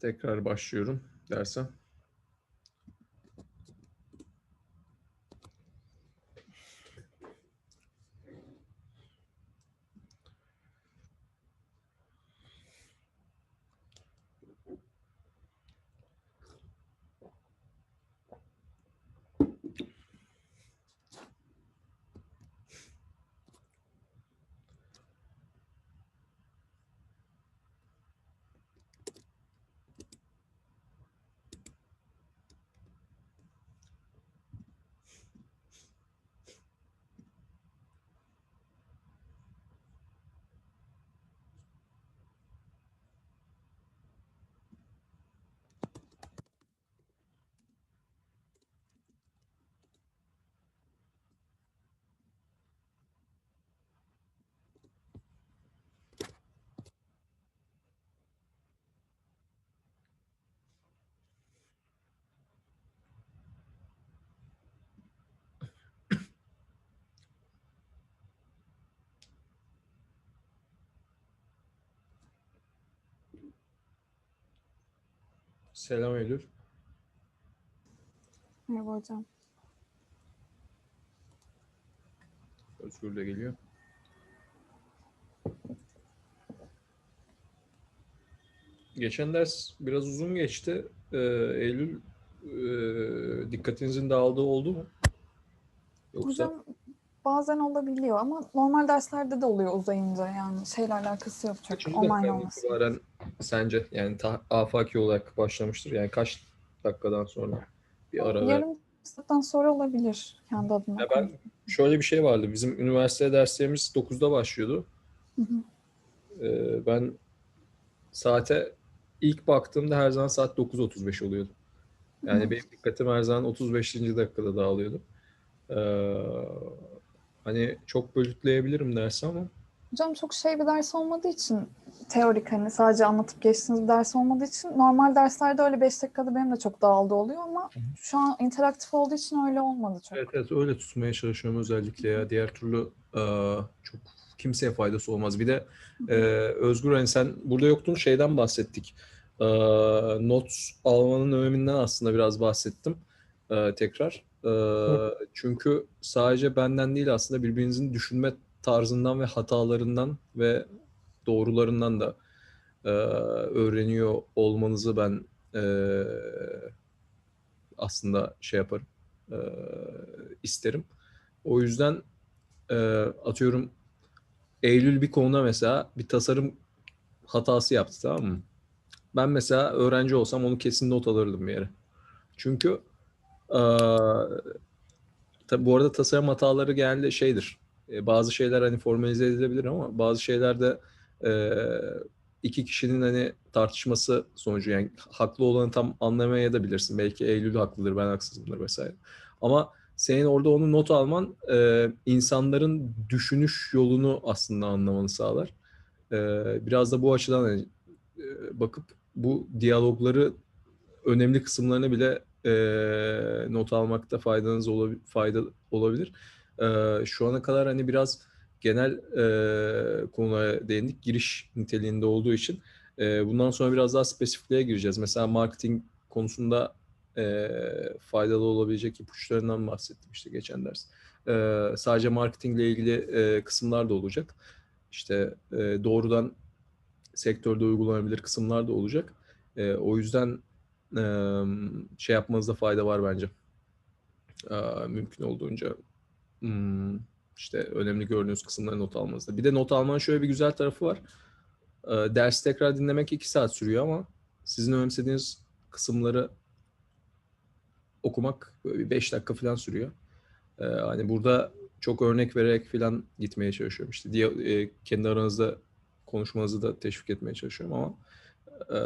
Tekrar başlıyorum derse. Selam Eylül. Merhaba hocam. Özgür de geliyor. Geçen ders biraz uzun geçti. Eylül, dikkatinizin dağıldığı oldu mu? Yoksa Hocam bazen olabiliyor ama normal derslerde de oluyor uzayınca, yani şeyle alakası yok çok kaçıncı online dakikadan olması. itibaren sence yani afaki olarak başlamıştır? Yani kaç dakikadan sonra bir ara ver? Yarım saatten sonra olabilir, kendi adıma Ya ben konuşayım. şöyle bir şey vardı. Bizim üniversite derslerimiz 9'da başlıyordu. Ben saate ilk baktığımda her zaman saat 9:35 oluyordu. Yani benim dikkatim her zaman 35. dakikada dağılıyordu. Ee, Hani çok bölütleyebilirim dersi ama Hocam çok şey bir ders olmadığı için, teorik hani sadece anlatıp geçtiğiniz bir ders olmadığı için, normal derslerde öyle 5 dakikada benim de çok dağıldı oluyor ama şu an interaktif olduğu için öyle olmadı çok. evet öyle tutmaya çalışıyorum özellikle ya. Diğer türlü çok kimseye faydası olmaz. Bir de Özgür hani sen burada yoktun şeyden bahsettik. E, Not almanın öneminden aslında biraz bahsettim tekrar. Çünkü sadece benden değil aslında birbirinizin düşünme tarzından ve hatalarından ve doğrularından da öğreniyor olmanızı ben e, aslında şey yaparım, e, isterim. O yüzden atıyorum Eylül bir konuda mesela bir tasarım hatası yaptı, tamam mı? Ben mesela öğrenci olsam onu kesin not alırdım bir yere. Çünkü e, tabii bu arada tasarım hataları genelde şeydir. Bazı şeyler hani formalize edilebilir ama bazı şeyler de e, iki kişinin hani tartışması sonucu, yani haklı olanı tam anlamaya da bilirsin. Belki Eylül haklıdır, ben haksızımdır vesaire. Ama senin orada onu not alman insanların düşünüş yolunu aslında anlamanı sağlar. Biraz da bu açıdan hani, bakıp bu diyalogları önemli kısımlarını bile not almakta fayda olabilir. Şu ana kadar hani biraz genel konulara değindik. Giriş niteliğinde olduğu için bundan sonra biraz daha spesifikliğe gireceğiz. Mesela marketing konusunda faydalı olabilecek ipuçlarından bahsettim işte geçen ders. Sadece marketingle ilgili kısımlar da olacak. İşte doğrudan sektörde uygulanabilir kısımlar da olacak. O yüzden şey yapmanızda fayda var bence. Mümkün olduğunca işte önemli gördüğünüz kısımları not almanızda. Bir de not almanın şöyle bir güzel tarafı var. Dersi tekrar dinlemek 2 saat sürüyor ama sizin önemsediğiniz kısımları okumak böyle bir 5 dakika falan sürüyor. Hani burada çok örnek vererek falan gitmeye çalışıyorum. İşte kendi aranızda konuşmanızı da teşvik etmeye çalışıyorum ama e,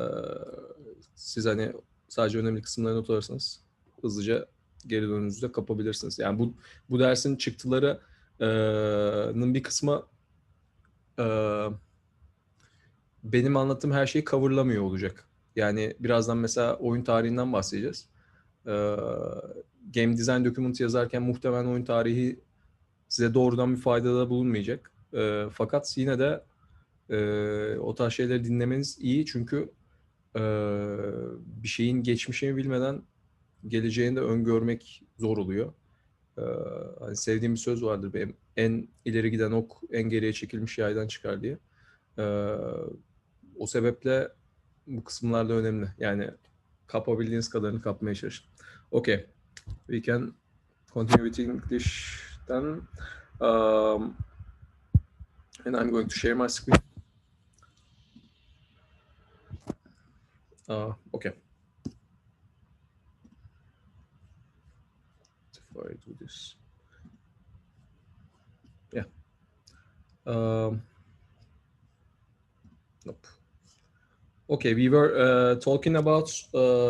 siz hani sadece önemli kısımları not alırsanız hızlıca geri dönünüzü de kapabilirsiniz. Yani bu dersin çıktılarının bir kısmı e, benim anlattığım her şeyi coverlamıyor olacak. Yani birazdan mesela oyun tarihinden bahsedeceğiz. E, Game design document yazarken muhtemelen oyun tarihi size doğrudan bir faydada bulunmayacak. Fakat yine de o tarz şeyleri dinlemeniz iyi çünkü bir şeyin geçmişini bilmeden geleceğini de öngörmek zor oluyor. Hani sevdiğim bir söz vardır benim. En ileri giden ok en geriye çekilmiş yaydan çıkar diye. O sebeple bu kısımlar da önemli. Yani kapabildiğiniz kadarını kapmaya çalışın. Okay. We can continue with English then. And I'm going to share my screen. Okay. If I do this. Yeah. Nope. Okay, we were talking about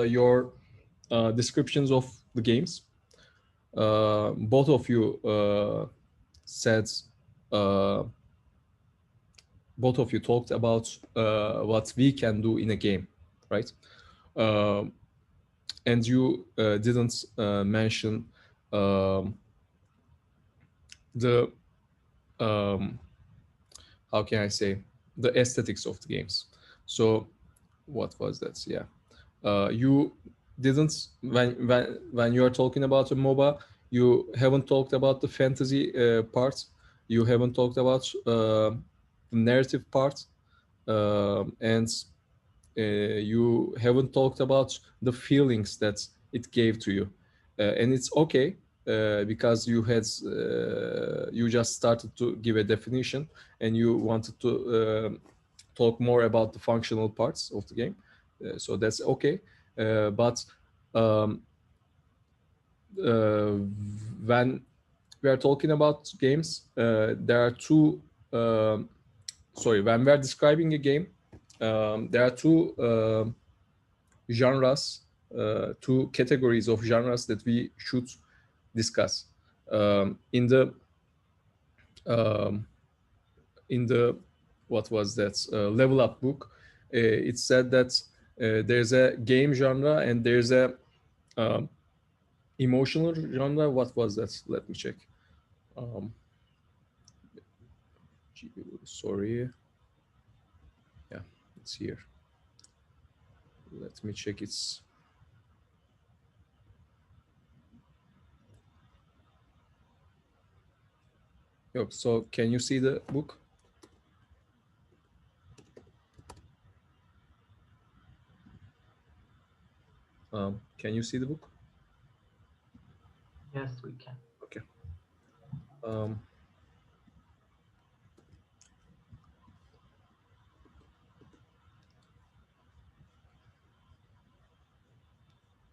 your descriptions of the games. Both of you said, both of you talked about what we can do in a game, right? And you didn't mention the how can I say, the aesthetics of the games. So what was that? Yeah, you didn't, when you are talking about a MOBA, you haven't talked about the fantasy part. You haven't talked about the narrative part, and you haven't talked about the feelings that it gave to you. And it's okay, because you just started to give a definition and you wanted to talk more about the functional parts of the game. So that's okay. But when we are talking about games, there are two, when we are describing a game, there are two genres, two categories of genres that we should discuss. In the what was that, level up book, it said that there's a game genre and there's a emotional genre. What was that? Let me check. Sorry. Yeah, it's here. Let me check its. So can you see the book? Can you see the book? Yes, we can. Okay.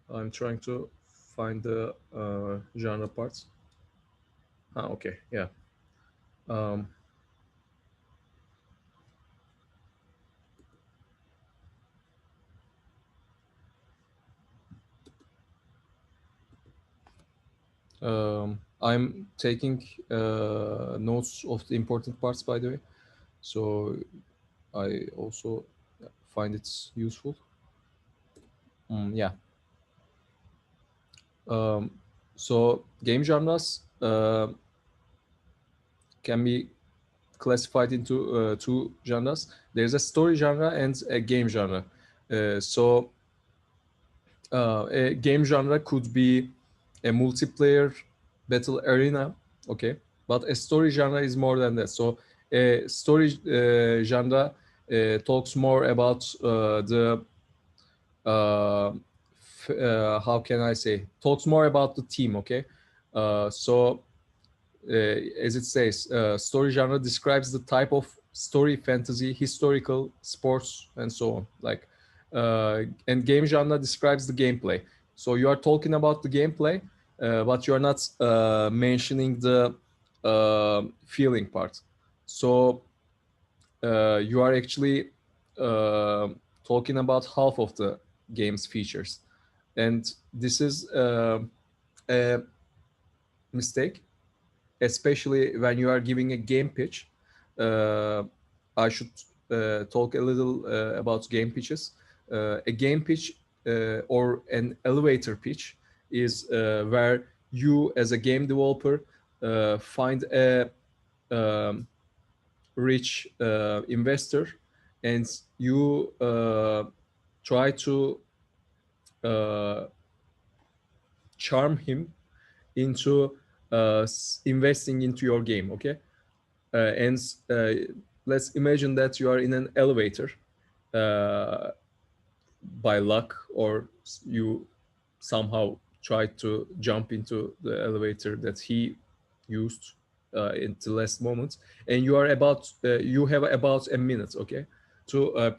I'm trying to find the genre parts. Okay, yeah. I'm taking notes of the important parts, by the way, so I also find it useful. Yeah. So game genres can be classified into two genres. There's a story genre and a game genre. So a game genre could be a multiplayer battle arena, okay, but a story genre is more than that. So a story genre talks more about the how can I say, talks more about the team, okay. So as it says, story genre describes the type of story, fantasy, historical, sports, and so on. Like, and game genre describes the gameplay. So you are talking about the gameplay, but you are not mentioning the feeling part. So you are actually talking about half of the game's features, and this is a mistake, especially when you are giving a game pitch. I should talk a little about game pitches. A game pitch or an elevator pitch is where you, as a game developer, find a rich investor, and you try to charm him into investing into your game. Okay, and let's imagine that you are in an elevator by luck, or you somehow tried to jump into the elevator that he used in the last moment, and you are about you have about a minute, okay, to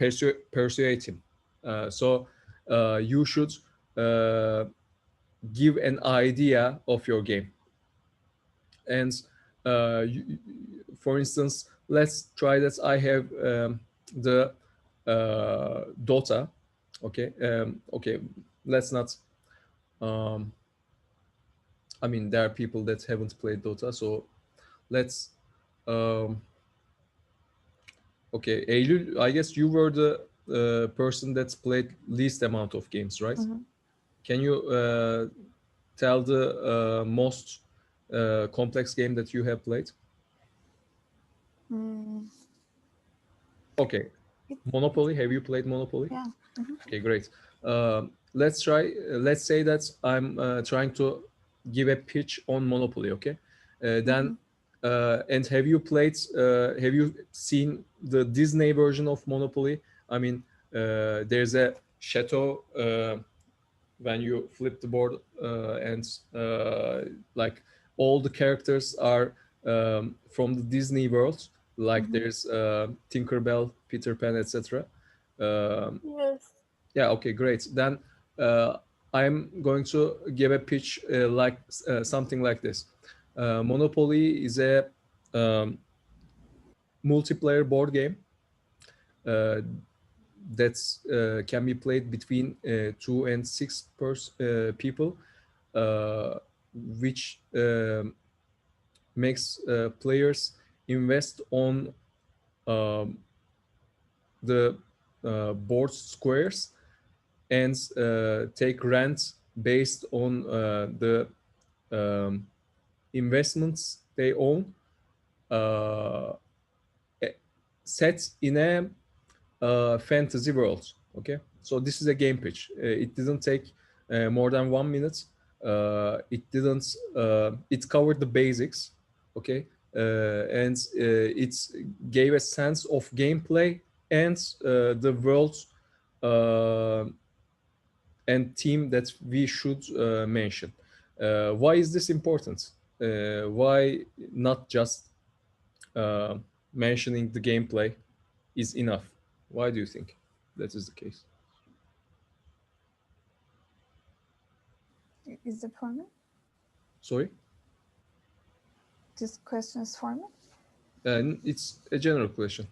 persuade him. So you should uh, give an idea of your game. And you, for instance, let's try that I have the Dota. Okay, okay. Let's not. Um, I mean, there are people that haven't played Dota, so let's. Um, okay, Eylül, I guess you were the person that's played least amount of games, right? Mm-hmm. Can you tell the most complex game that you have played? Mm. Okay, It, Monopoly. Have you played Monopoly? yeah. Mm-hmm. Okay, great. Let's try. Let's say that I'm trying to give a pitch on Monopoly. Okay, Mm-hmm. then and have you played? Have you seen the Disney version of Monopoly? I mean, there's a chateau when you flip the board, and like all the characters are from the Disney world. Like Mm-hmm. there's Tinkerbell, Peter Pan, etc. Um, Yes. yeah, okay, great. Then uh, I'm going to give a pitch like something like this. Monopoly is a um, multiplayer board game uh, that can be played between 2 and 6 people, uh, which makes players invest on um, the board squares and take rent based on the um, investments they own, uh, set in a fantasy world. Okay, so this is a game pitch. It didn't take more than 1 minute. It didn't. It covered the basics. Okay, and it gave a sense of gameplay and the world uh, and theme that we should mention. Why is this important? Why not just uh, mentioning the gameplay is enough? Why do you think that is the case? Is it for me? Sorry? This question is for me. It's a general question.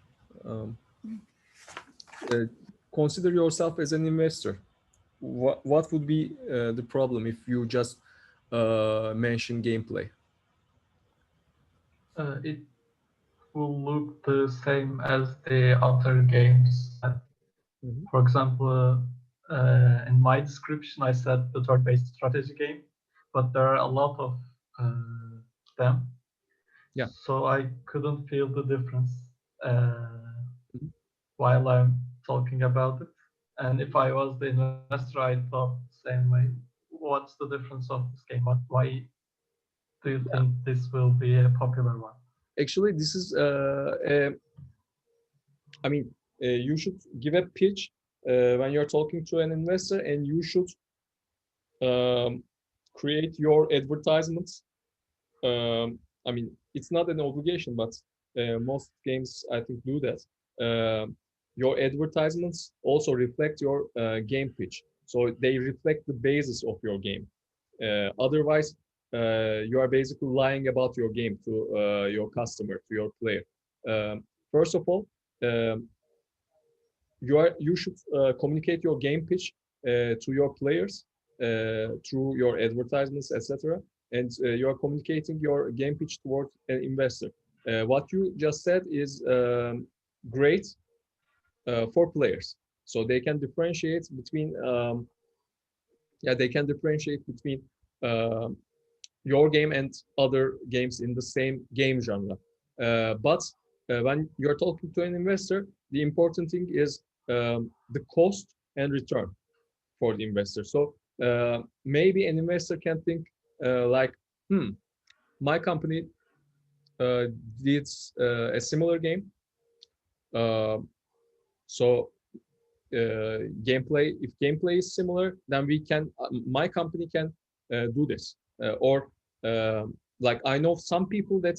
Um, uh, Consider yourself as an investor. What would be the problem if you just mention gameplay? It will look the same as the other games. Mhm. For example, in my description, I said the turn-based strategy game, but there are a lot of them, Yeah. so I couldn't feel the difference Mhm. while I'm talking about it. And if I was the investor, I thought the same way. What's the difference of this game? Why do you Yeah. think this will be a popular one? Actually, this is, I mean, you should give a pitch when you're talking to an investor, and you should um, create your advertisements. I mean, it's not an obligation, but most games I think do that. Your advertisements also reflect your game pitch, so they reflect the basis of your game. Otherwise, you are basically lying about your game to your customer, to your player. First of all, um, you should communicate your game pitch to your players through your advertisements, etc. And you are communicating your game pitch towards an investor. What you just said is great for players, so they can differentiate between yeah, they can differentiate between um your game and other games in the same game genre. But when you're talking to an investor, the important thing is the cost and return for the investor. So maybe an investor can think like, my company did a similar game. So if gameplay is similar, then we can, my company can do this. Or like I know some people that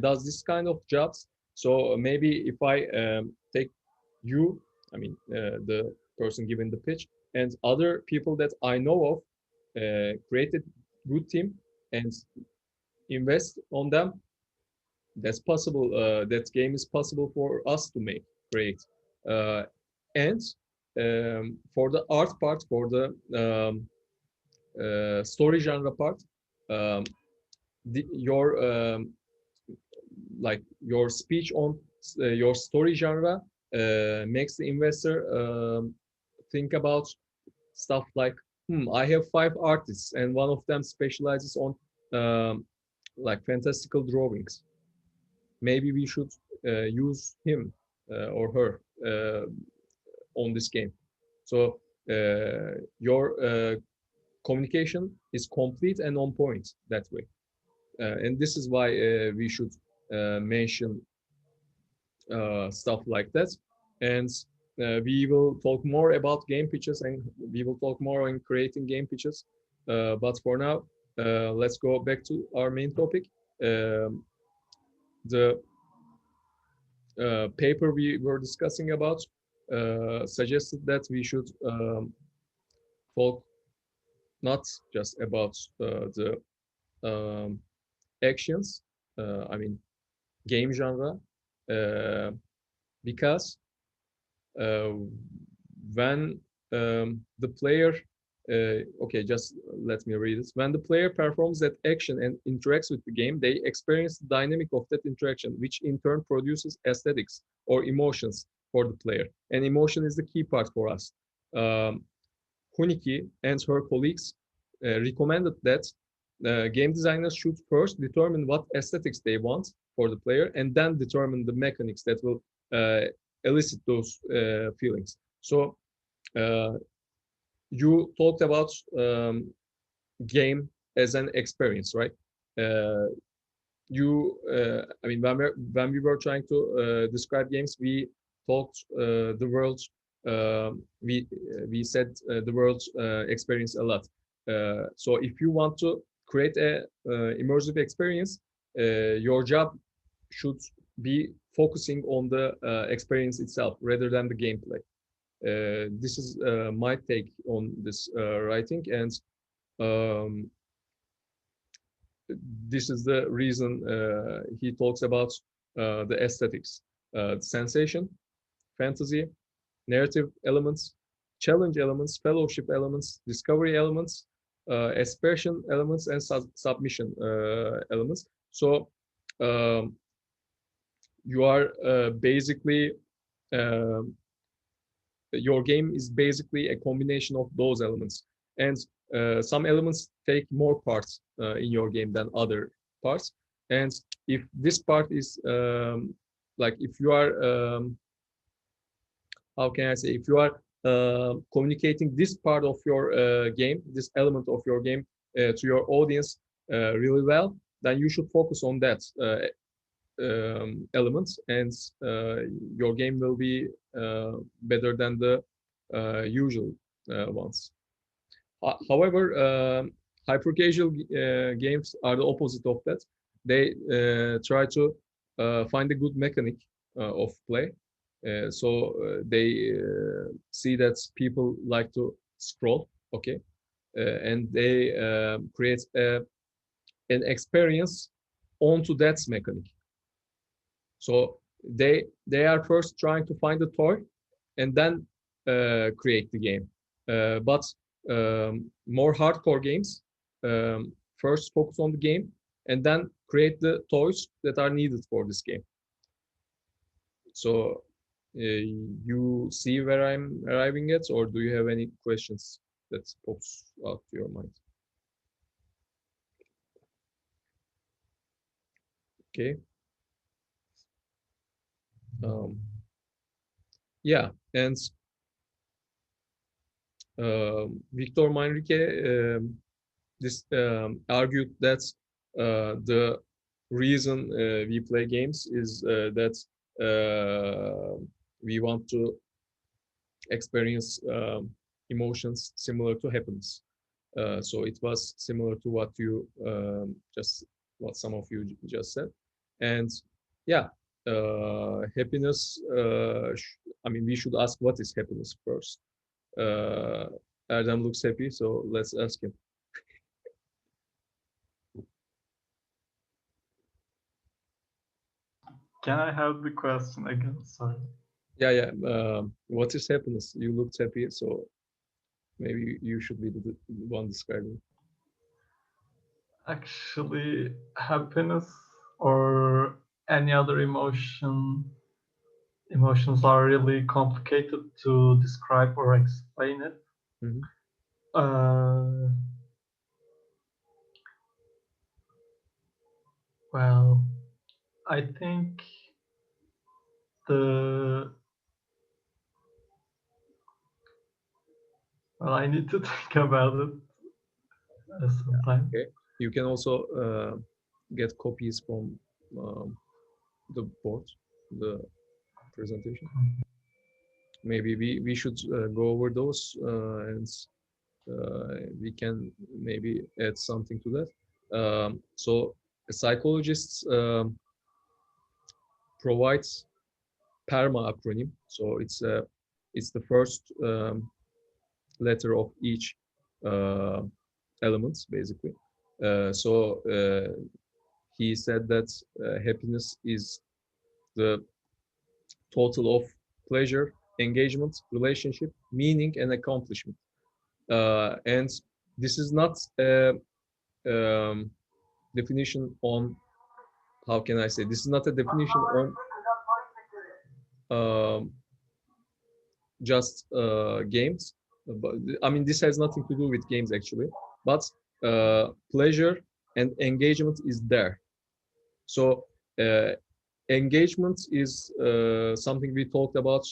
does this kind of jobs. So maybe if I take you, I mean the person giving the pitch, and other people that I know of, create a good team and invest on them, that's possible. That game is possible for us to create. Uh, and for the art part, for the story genre part, um, your like your speech on your story genre makes the investor think about stuff like, I have 5 artists and one of them specializes on like fantastical drawings. Maybe we should use him or her on this game. So your communication is complete and on point that way. And this is why we should mention stuff like that. And we will talk more about game pitches, and we will talk more on creating game pitches. But for now, let's go back to our main topic. The paper we were discussing about suggested that we should talk not just about the um, actions, I mean, game genre, because uh, when the player, okay, just let me read it. When the player performs that action and interacts with the game, they experience the dynamic of that interaction, which in turn produces aesthetics or emotions for the player. And emotion is the key part for us. Huniki and her colleagues recommended that game designers should first determine what aesthetics they want for the player, and then determine the mechanics that will elicit those feelings. So you talked about game as an experience, right? I mean, when we were trying to describe games, we talked the world, we said the world experience a lot. So if you want to create a immersive experience, your job should be focusing on the experience itself rather than the gameplay. This is my take on this writing, and um, this is the reason he talks about the aesthetics, sensation, fantasy, narrative elements, challenge elements, fellowship elements, discovery elements, aspersion elements, and submission elements. So um, you are basically um, your game is basically a combination of those elements, and some elements take more parts in your game than other parts. And if this part is like, if you are how can I say, if you are communicating this part of your game, this element of your game to your audience really well, then you should focus on that elements, and your game will be better than the usual ones. However, hyper casual games are the opposite of that. They try to find a good mechanic of play. They see that people like to scroll, okay, and they create an experience onto that mechanic. So they are first trying to find a toy and then create the game. But more hardcore games first focus on the game and then create the toys that are needed for this game. So you see where I'm arriving at, or do you have any questions that pops out to your mind? Okay. Yeah, and Victor Manrique argued that the reason we play games is that we want to experience emotions similar to happiness. So it was similar to what you what some of you just said, and yeah, happiness. I mean, we should ask what is happiness first. Erdem looks happy, so let's ask him. Can I have the question again? Sorry. Yeah. What is happiness? You looked happy, so maybe you should be the one describing. Actually, happiness or any other emotions are really complicated to describe or explain it. Mm-hmm. Well, I think I need to think about it sometime. Okay. You can also get copies from the board, the presentation. Maybe we should go over those and we can maybe add something to that. So a psychologist provides PERMA acronym. So it's the first letter of each uh, element, basically. So he said that happiness is the total of pleasure, engagement, relationship, meaning, and accomplishment. And this is not a definition on, how can I say, this is not a definition on um, just games. But I mean, this has nothing to do with games actually, but pleasure and engagement is there. So engagement is something we talked about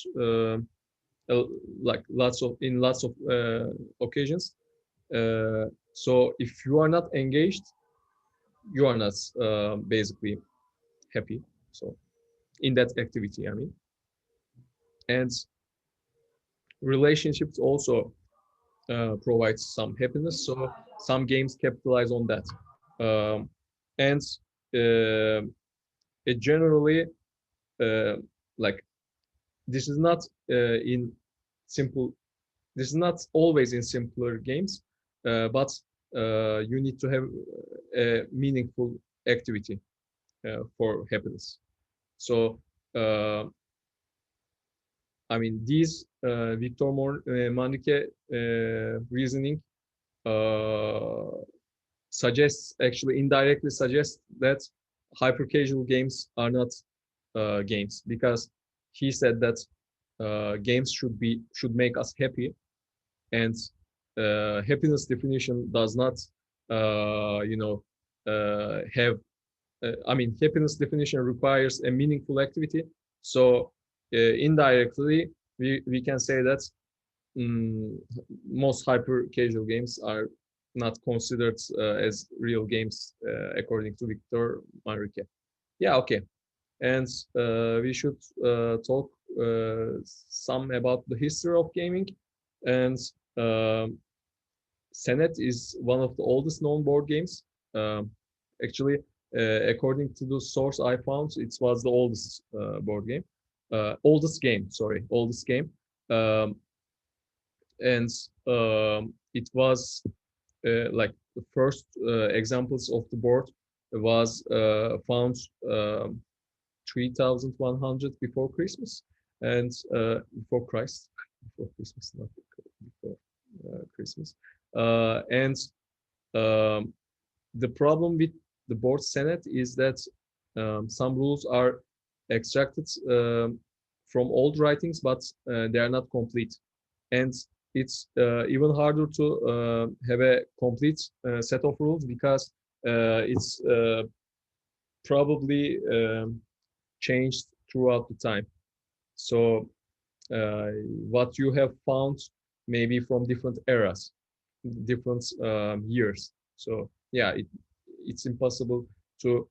like lots of occasions. So if you are not engaged, you are not basically happy. So in that activity, I mean, and relationships also provides some happiness. So some games capitalize on that, and it generally like this is not in simple. This is not always in simpler games, but you need to have a meaningful activity for happiness. So I mean, these Victor Manrique reasoning suggests, actually indirectly suggests, that hyper casual games are not games, because he said that games should make us happy, and happiness definition does not have I mean, happiness definition requires a meaningful activity. So indirectly we can say that most hyper casual games are not considered as real games according to Victor Manrique. Yeah, okay. And we should talk some about the history of gaming. And Senet is one of the oldest known board games. Actually, according to the source I found, it was the oldest board game. Oldest game. Um, and it was like the first examples of the board was found 3100 before Christmas, and before Christ, before Christmas, not before Christmas. And the problem with the board Senet is that some rules are extracted from old writings, but they are not complete. And it's even harder to have a complete set of rules, because it's probably changed throughout the time. So what you have found maybe from different eras, different years. So yeah, it's impossible to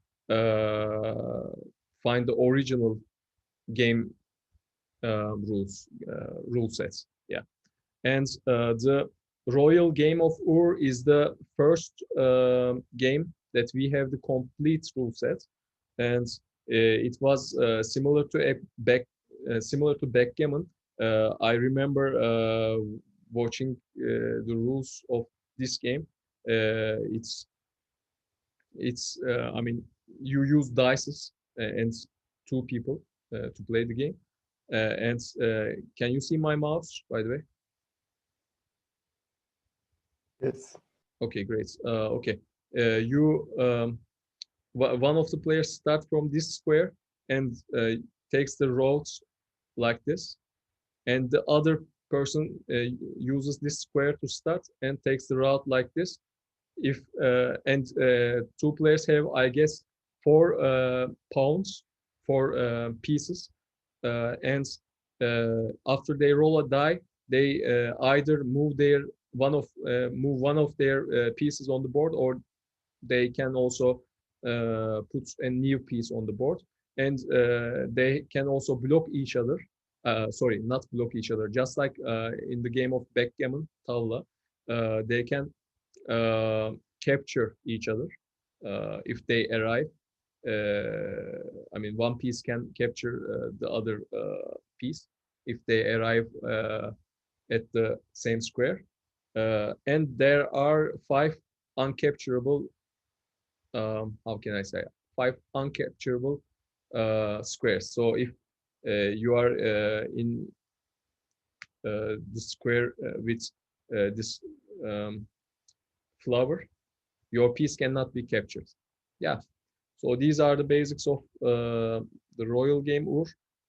find the original game rule sets. Yeah, and the Royal Game of Ur is the first game that we have the complete rule set, and it was similar to backgammon. I remember watching the rules of this game. It's I mean, you use dices and two people to play the game. And can you see my mouse, by the way? Yes. Okay, great. Okay, you one of the players start from this square and takes the roads like this, and the other person uses this square to start and takes the route like this. If and two players have, I guess, 4 pawns, 4 pieces, and after they roll a die, they either move one of their pieces on the board, or they can also put a new piece on the board, and they can also block each other. Sorry, not block each other. Just like in the game of backgammon, tavla, they can uh, capture each other if they arrive. I mean, one piece can capture the other piece if they arrive at the same square. And there are 5 uncapturable, how can I say, 5 uncapturable squares. So if you are in the square with this flower, your piece cannot be captured. Yeah. So these are the basics of the Royal Game Ur,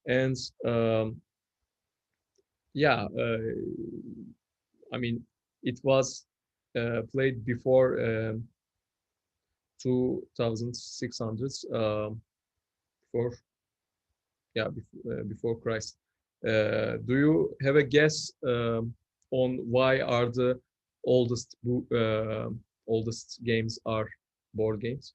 and yeah, I mean, it was played before 2600s, before, yeah, before Christ. Do you have a guess on why are the oldest oldest games are board games?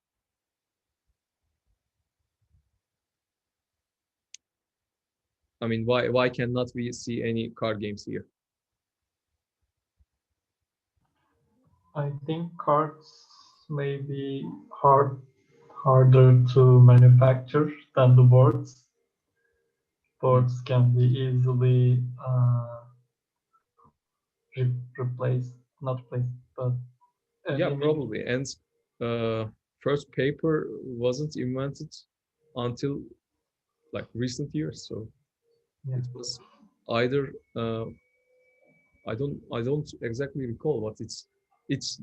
I mean, why cannot we see any card games here? I think cards may be harder to manufacture than the boards. Boards can be easily replaced, not replaced, but Yeah, probably. And first paper wasn't invented until like recent years. So yeah. it was either I don't exactly recall, but it's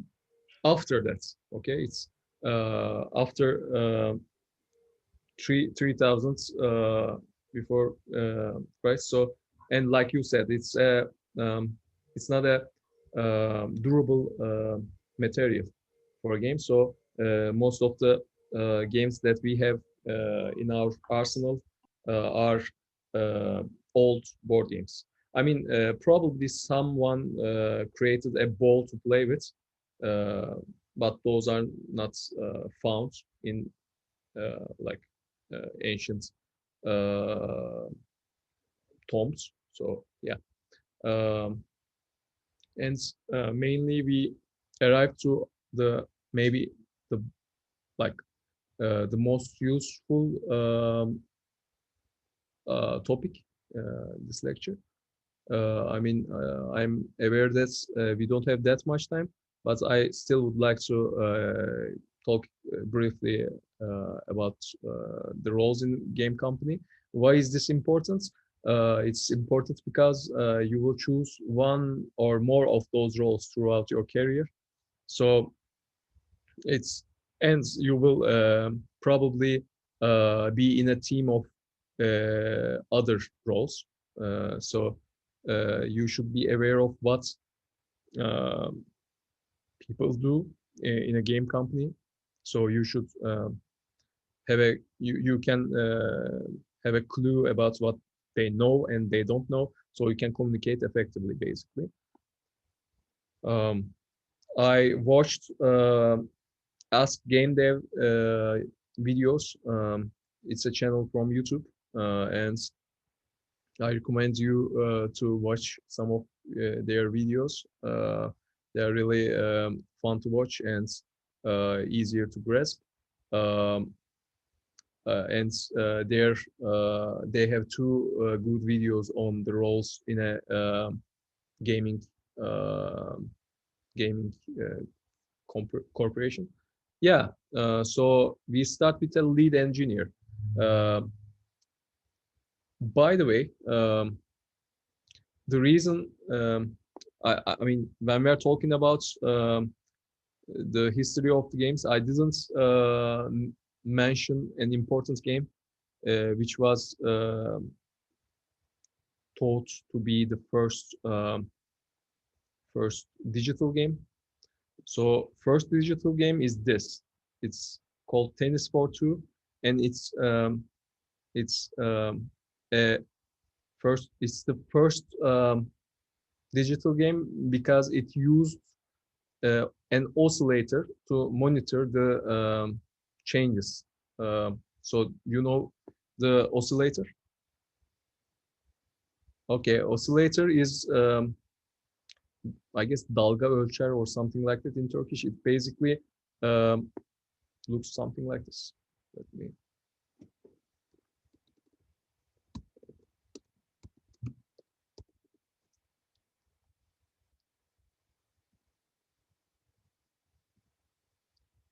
after that. Okay, it's after 3000 before Christ. So, and like you said, it's not a durable material for a game. So most of the games that we have in our arsenal are old board games. I mean, probably someone created a ball to play with, but those are not found in like ancient uh, tombs. So yeah, um, and mainly we arrived to the maybe the like the most useful topic this lecture. I mean, I'm aware that we don't have that much time, but I still would like to talk briefly about the roles in game company. Why is this important? It's important because you will choose one or more of those roles throughout your career. So it's and you will probably be in a team of other roles. So you should be aware of what uh, people do in a game company. So you should have a you can have a clue about what they know and they don't know, so you can communicate effectively, basically. I watched Ask Game Dev videos. It's a channel from YouTube, and I recommend you to watch some of their videos. They're really fun to watch and easier to grasp. Um, and they have two good videos on the roles in a gaming uh, gaming corporation. Yeah, so we start with a lead engineer. By the way, the reason I mean, when we are talking about the history of the games, I didn't mention an important game which was thought to be the first digital game. So first digital game is this. It's called Tennis for Two, and it's a first. It's the first digital game because it used an oscillator to monitor the changes. So you know the oscillator. Okay, oscillator is I guess dalga ölçer or something like that in Turkish. It basically um, looks something like this. Let me.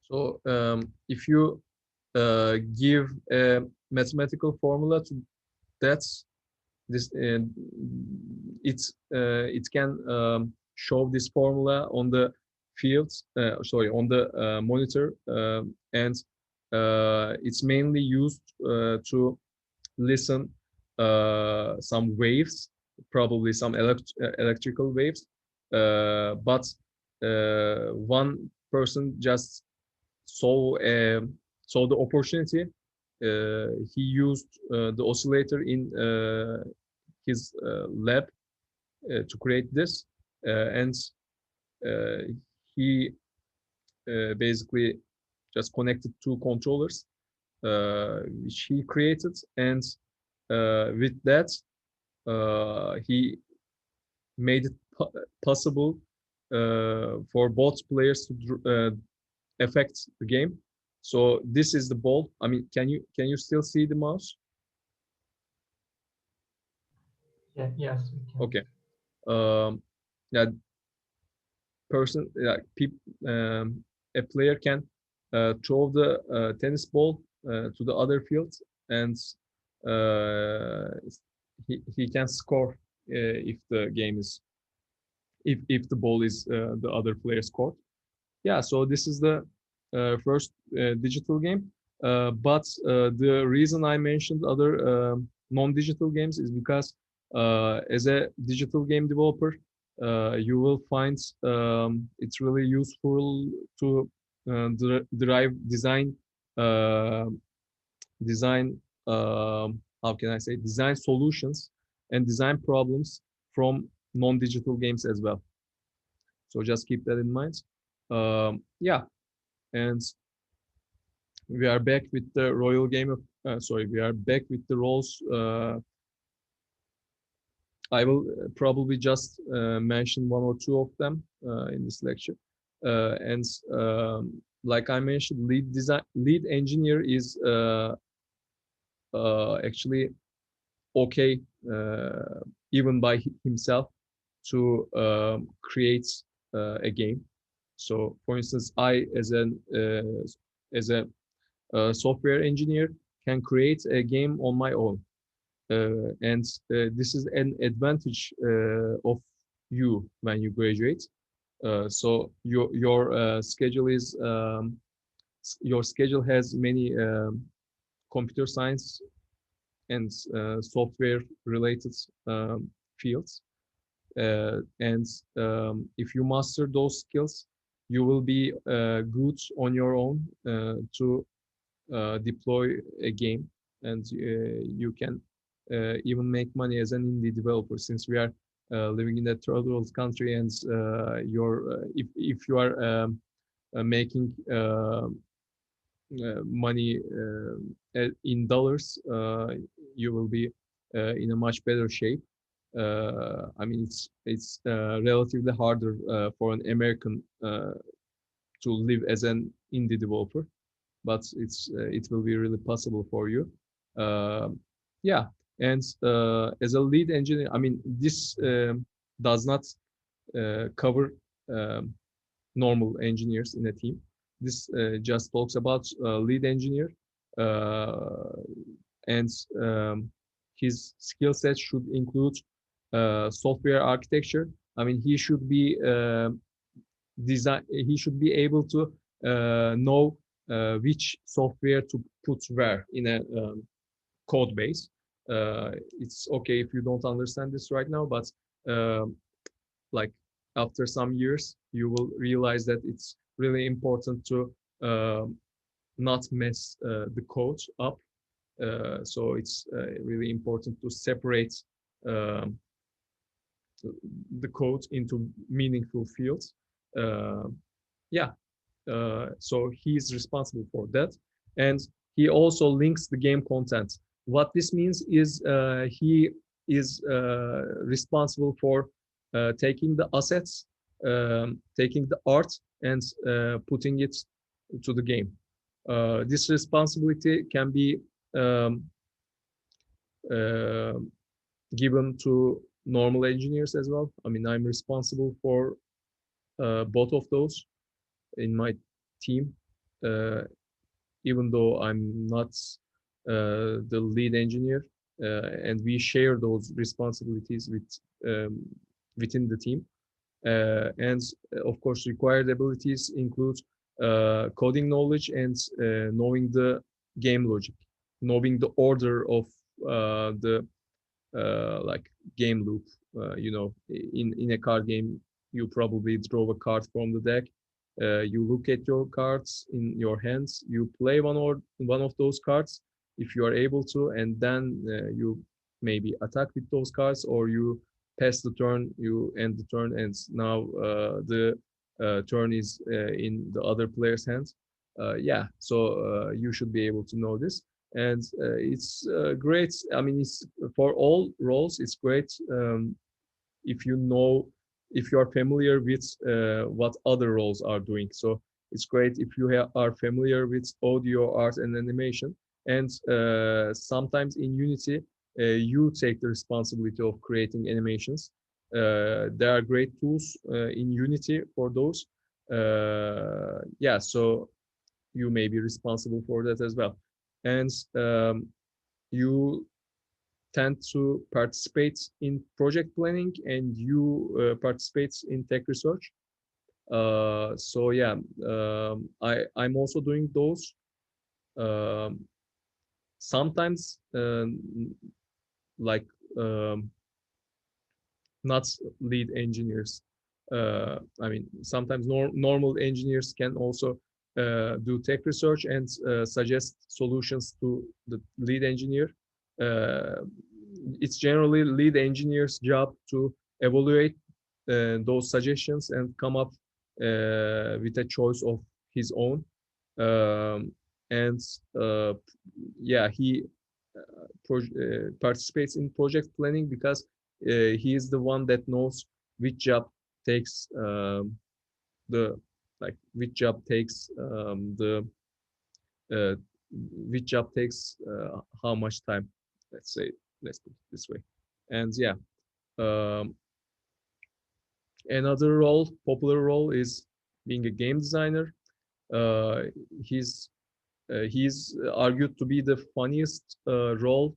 So if you give a mathematical formula to that, this it can show this formula on the field, sorry, on the monitor, and it's mainly used to listen some waves, probably some electrical waves, but one person just saw saw the opportunity. He used the oscillator in his lab to create this, and he basically just connected two controllers which he created, and with that he made it possible for both players to affect the game. So this is the ball. I mean, can you still see the mouse? Yeah, yes, we can. Okay. Yeah, person, a player can throw the tennis ball to the other field, and he can score if the game is if the ball is the other player's court. Yeah, so this is the first digital game. But the reason I mentioned other non-digital games is because as a digital game developer, you will find it's really useful to derive uh, design, how can I say, design solutions and design problems from non-digital games as well. So just keep that in mind. Yeah, and we are back with the royal game of sorry, we are back with the roles. I will probably just mention one or two of them in this lecture, and like I mentioned, lead engineer is actually okay even by himself to create a game. So for instance, I as a software engineer can create a game on my own, and this is an advantage of you when you graduate. So your schedule is your schedule has many computer science and software related fields, and if you master those skills, you will be good on your own to deploy a game, and you can even make money as an indie developer, since we are living in a third world country, and if you are making money in dollars, you will be in a much better shape. I mean, it's relatively harder for an American to live as an indie developer, but it will be really possible for you. Yeah, and as a lead engineer, I mean, this does not cover normal engineers in a team. This just talks about lead engineer, and his skill set should include software architecture. I mean, he should be design. He should be able to know which software to put where in a code base. It's okay if you don't understand this right now, but like after some years, you will realize that it's really important to not mess the code up. So it's really important to separate um, the code into meaningful fields. Uh, yeah, so he's responsible for that, and he also links the game content. What this means is he is responsible for taking the assets, taking the art, and putting it to the game. This responsibility can be um, uh, given to normal engineers as well. I mean, I'm responsible for both of those in my team, uh, even though I'm not the lead engineer, and we share those responsibilities within the team. And of course, required abilities include coding knowledge and knowing the game logic, knowing the order of the like game loop. You know, in a card game, you probably draw a card from the deck. You look at your cards in your hands. You play one of those cards if you are able to, and then you maybe attack with those cards, or you pass the turn, you end the turn, and now the turn is in the other player's hands. Yeah, so you should be able to know this, and it's great. I mean, it's for all roles. It's great if you know, if you are familiar with what other roles are doing. So it's great if you are familiar with audio, art, and animation. And sometimes in Unity, you take the responsibility of creating animations. There are great tools in Unity for those. Yeah, so you may be responsible for that as well. And you tend to participate in project planning, and you participate in tech research. So yeah, I'm also doing those. Um, Sometimes like not lead engineers. I mean, sometimes normal engineers can also do tech research and suggest solutions to the lead engineer. It's generally lead engineer's job to evaluate those suggestions and come up with a choice of his own. Um, and yeah, he participates in project planning because he is the one that knows which job takes the which job takes the uh, which job takes how much time, let's say, let's put it this way. And yeah, um, another role, popular role, is being a game designer. uh, he's he's argued to be the funniest role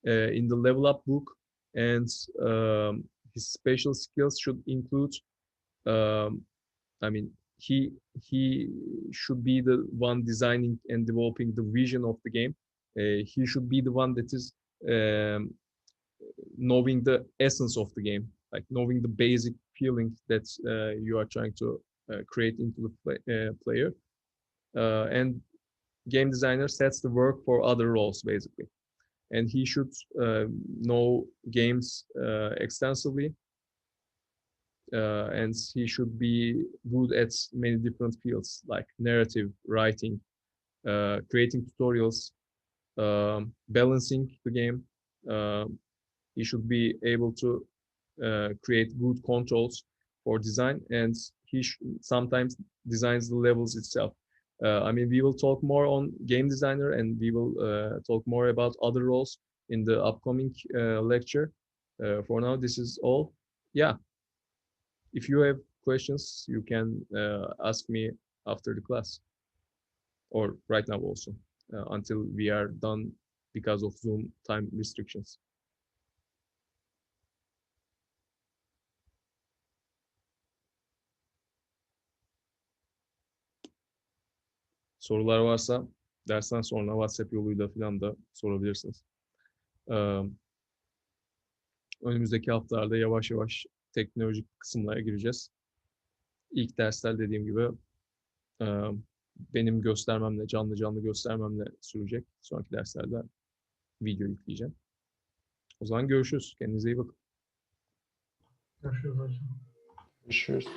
in the Level Up book, and his special skills should include. Um, I mean, he he should be the one designing and developing the vision of the game. He should be the one that is um, knowing the essence of the game, like knowing the basic feeling that you are trying to create into the player. And game designer sets the work for other roles basically, and he should know games extensively. and he should be good at many different fields like narrative, writing, creating tutorials, balancing the game. He should be able to create good controls for design, and he sometimes designs the levels itself. I mean, we will talk more on game designer, and we will talk more about other roles in the upcoming lecture. For now, this is all. Yeah. If you have questions, you can ask me after the class, or right now also, until we are done because of Zoom time restrictions. Sorular varsa dersten sonra WhatsApp yoluyla falan da sorabilirsiniz. Önümüzdeki haftalarda yavaş yavaş teknolojik kısımlara gireceğiz. İlk dersler dediğim gibi benim göstermemle, canlı göstermemle sürecek. Sonraki derslerde video yükleyeceğim. O zaman görüşürüz. Kendinize iyi bakın. Görüşürüz hocam. Görüşürüz.